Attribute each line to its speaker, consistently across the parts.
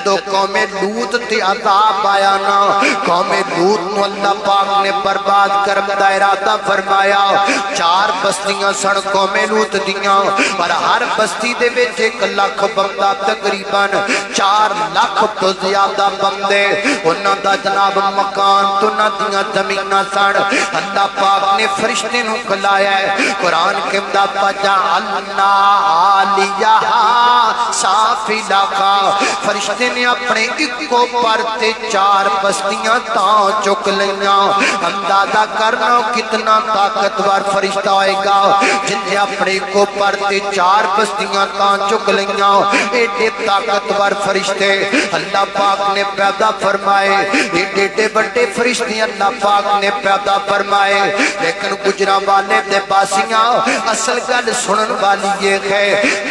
Speaker 1: جدو قوم لوط تے عذاب آیا نا، قوم لوط نو اللہ پاک نے برباد کرم دا ارادہ فرمایا۔ 4 بستیاں سن قوم لوط دیاں، پر ہر بستی دے وچ 1 لاکھ بندہ، تقریباً 4 لاکھ تو زیادہ بندے، انہاں دا جناب مکان تو نہ دیاں زمیناں سن۔ اللہ پاک نے فرشتے نو کلایا ہے، قرآن کے اندر فَجَعَلْنَا عَالِيَهَا سَافِلَهَا، فرشتے نے اپنے اکو پر تے 4 بستیاں تاں چک لیاں۔ اندازہ کرنا کتنا طاقتور فرشتہ ہوئے گا جنہیں اپنے اکو پر تے 4 بستیاں تاں چک لیاں۔ ایڈے طاقتور فرشتے اللہ پاک نے پیدا فرمائے، ایڈے بڑے فرشتے اللہ پاک نے پیدا فرمائے، لیکن گجرا والے دے باسیاں اصل گل سنن والی یہ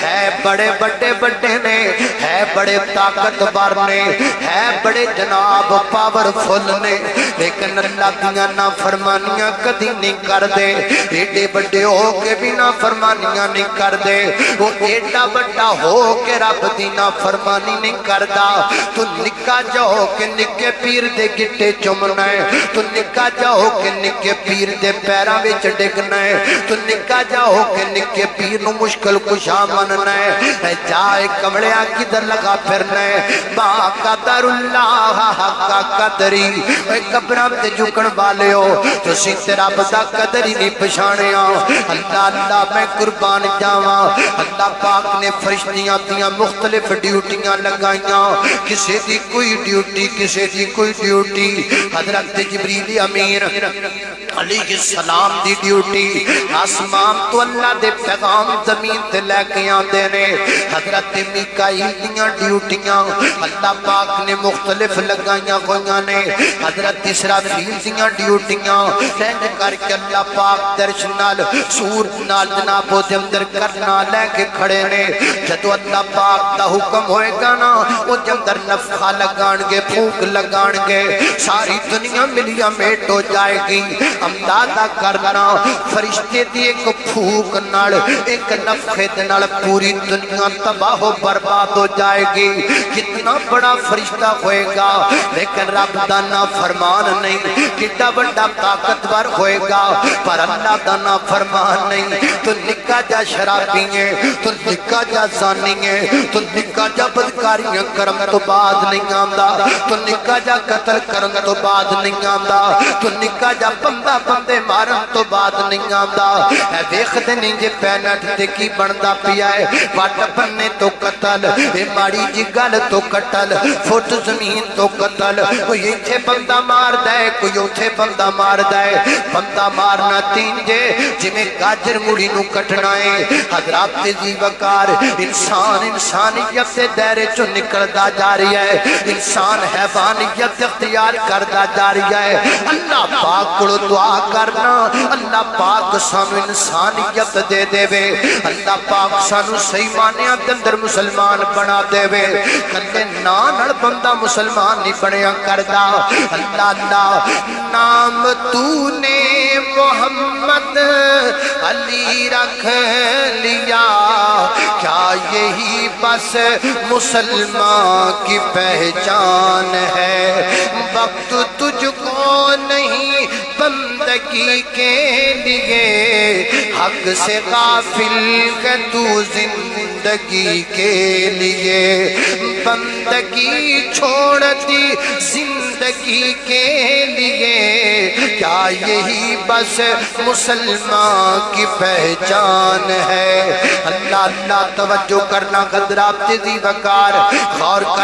Speaker 1: ہے بڑے بڑے نے، ہے بڑے طاقتور نے، ہے بڑے جناب پاورفل نے، لیکن اللہ دیاں نافرمانیاں کدی نہیں کر دے۔ ایڈے بڑے ہو کے بھی نافرمانیاں نہیں کر دے، وہ ایڈا بڑا ہو کے رب دی نافرمانی نہیں کردا۔ تو نکا جاؤ کہ نکے پیر دے گٹے چمنا ہے، تو نکا جاؤ کہ نکے پیر دے پیراں وچ ڈگنا ہے، تو نکا جاؤ کہ نکے پیر نو مشکل کشا مننا ہے۔ جائے کمڑیاں کدھر لگا پھرنا ہے، ما قدر اللہ حق قدری، اے قبراں تے جھکن والے ہو تو تے رب دا قدر ہی نہیں پچھاڑیا۔ اللہ میں قربان جاواں، اللہ پاک نے فرشتیاں دیاں مختلف ڈیوٹیاں لگائیاں، کسے دی کوئی ڈیوٹی کسے دی کوئی ڈیوٹی۔ حضرت جبریل امین علیہ السلام دی ڈیوٹی آسمان تو اللہ دے پیغام زمین تے لے کے آندے نے۔ حضرت میکائیل دیاں ڈیوٹیاں اللہ پاک نے مختلف لگائیاں ہویاں نے۔ حضرت اسرافیل دیاں ڈیوٹیاں سینڈ کر کے اللہ پاک درش نال سور نال جناب دے اندر کرنا لے کے کھڑے نے۔ جدو اللہ پاک دا حکم ہوئے گا نا، وہ دے اندر نفخہ لگان گے، پھوک لگان گے، ساری دنیا ملیا میٹ ہو جائے گی۔ اندازہ کرنا فرشتے دی ایک پھوک نال، ایک نفخے نال پوری دنیا تباہ و برباد ہو جائے گی۔ کتنا بڑا فرشتہ ہوئے گا، لیکن رب دا نافرمان نہیں، کتنا بڑا طاقتور ہوئے گا پر اللہ دا نافرمان نہیں۔ تو نکا جا شرابی ہے، تو نکا جا زانی ہے، تو نکا جا بدکاریاں کرم تو بعد نہیں آمدا، تو نکا جا قتل کرم تو بعد نہیں آمدا، تو نکا جا بندہ بندے مارن تو بعد نہیں آمدا۔ اے ویکھدے نہیں جے پینٹ تے کی بندا پیا ہے، وٹ بننے تو قتل، اے ماڑی جی گل تو قتل، فٹ زمین تو قتل، کوئی ایتھے بندہ مار دے کوئی اوتھے بندہ مار دے۔ بندہ مارنا 3 جے جویں گاجر موڑی نو کٹنا ہے۔ حضرات دی وقار انسان انسانیت دے دائرے چوں نکلدا جا رہی ہے، انسان حیوانیت اختیار کردا جا رہی ہے۔ اللہ پاک کو دعا کرنا اللہ پاک سانو انسانیت دے دے وے، اللہ پاک سانو صحیح معنیاں دے اندر مسلمان بنا دے وے۔ کلے نال بندہ مسلمان نہیں بنیا کردا۔ اللہ نام تو نے محمد علی رکھ لیا، کیا یہی بس مسلمان کی پہچان ہے؟ وقت تجھ کو نہیں بندگی کے لیے، حق سے غافل ہے تو زندگی کے لیے، بندگی چھوڑ دی زندگی کے لیے، کیا یہی بس مسلمان کی پہچان ہے؟ اللہ توجہ کرنا، قدرات دی وقار غور کر